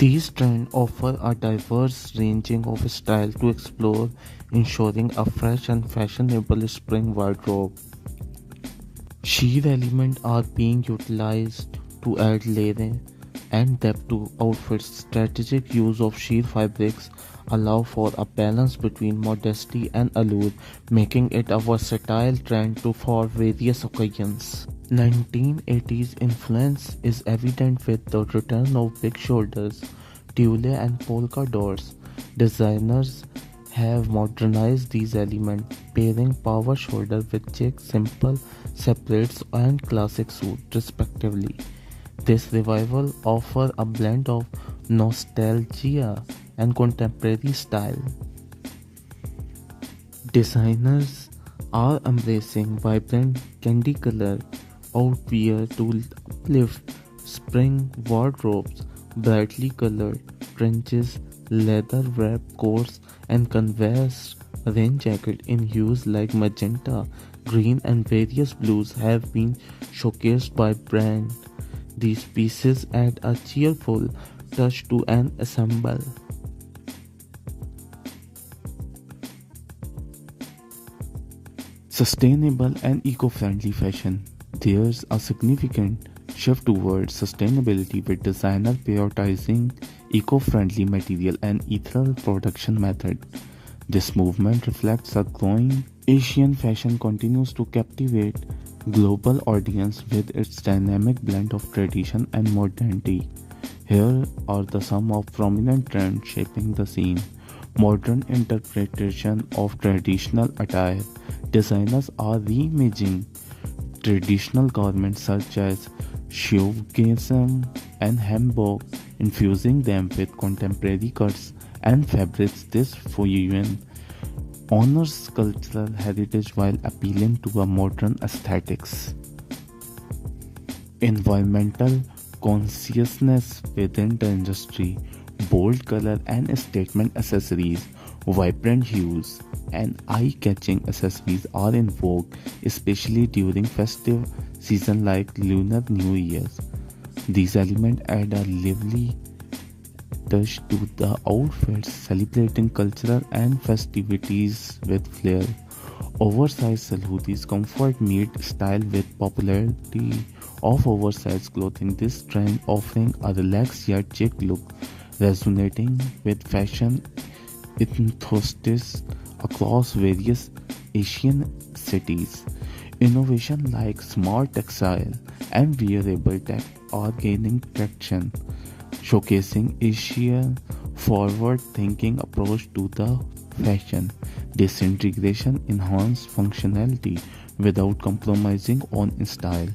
These trends offer a diverse ranging of style to explore, ensuring a fresh and fashionable spring wardrobe. Sheer elements are being utilized to add layering and depth to outfits. Strategic use of sheer fabrics allow for a balance between modesty and allure, making it a versatile trend for various occasions. 1980s influence is evident with the return of big shoulders, tulle and polka dots. Designers have modernized these elements, pairing power shoulder with chic, simple separates and classic suit, respectively. This revival offers a blend of nostalgia and contemporary style. Designers are embracing vibrant candy color outwear to uplift spring wardrobes, brightly colored trenches, leather wrapped coats, and canvas rain jacket in hues like magenta, green, and various blues have been showcased by brand. These pieces add a cheerful touch to an ensemble. Sustainable and eco-friendly fashion. There's a significant shift towards sustainability with designers prioritizing eco-friendly material and ethical production method. This movement reflects a growing Asian fashion continues to captivate global audience with its dynamic blend of tradition and modernity. Here are the some of prominent trends shaping the scene. Modern interpretation of traditional attire. Designers are reimagining traditional garments such as shoegaze and hanbok, infusing them with contemporary cuts and fabrics. This fusion honors cultural heritage while appealing to a modern aesthetics. Environmental consciousness within the industry, bold color and statement accessories, vibrant hues, and eye-catching accessories are in vogue, especially during festive season like Lunar New Year's. These elements add a lively touch to the outfits, celebrating cultural and festivities with flair. Oversized hoodies comfort meet style with popularity of oversized clothing. This trend offering a relaxed yet chic look, resonating with fashion enthusiasts across various Asian cities. Innovation like smart textile and wearable tech are gaining traction, showcasing Asia's forward-thinking approach to the fashion. This integration enhances functionality without compromising on style.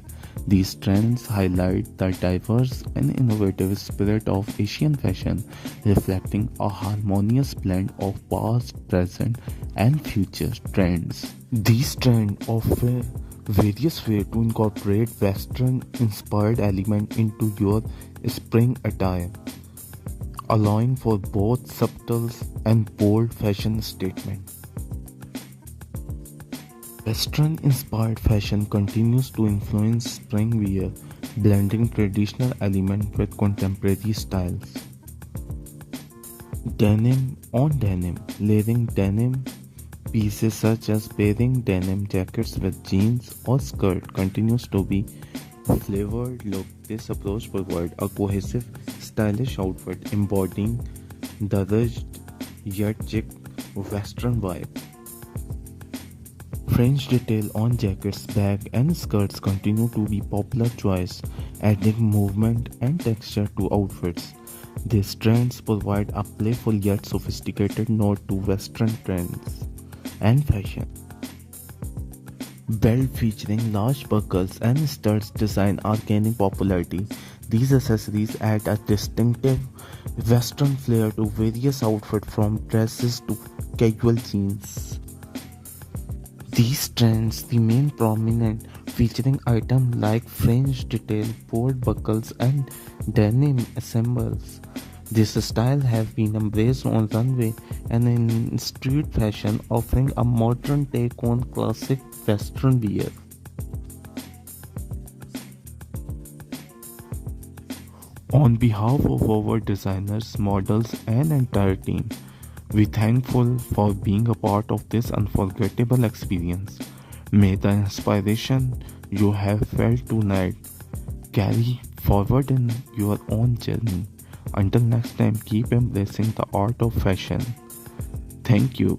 These trends highlight the diverse and innovative spirit of Asian fashion, reflecting a harmonious blend of past, present, and future trends. These trends offer various ways to incorporate Western-inspired elements into your spring attire, allowing for both subtle and bold fashion statements. Western-inspired fashion continues to influence spring wear, blending traditional elements with contemporary styles. Denim on denim, layering denim pieces such as pairing denim jackets with jeans or skirt continues to be flavored look. This approach provides a cohesive, stylish outfit embodying the rugged yet chic Western vibe. French detail on jackets, bags, and skirts continue to be popular choice, adding movement and texture to outfits. These trends provide a playful yet sophisticated nod to Western trends and fashion. Belt featuring large buckles and studs design are gaining popularity. These accessories add a distinctive Western flair to various outfits from dresses to casual jeans. These trends remain prominent, featuring items like French detail, bold buckles, and denim ensembles. This style have been embraced on runway and in street fashion, offering a modern take on classic Western wear. On behalf of our designers, models, and entire team, we thankful for being a part of this unforgettable experience. May the inspiration you have felt tonight carry forward in your own journey. Until next time, keep embracing the art of fashion. Thank you.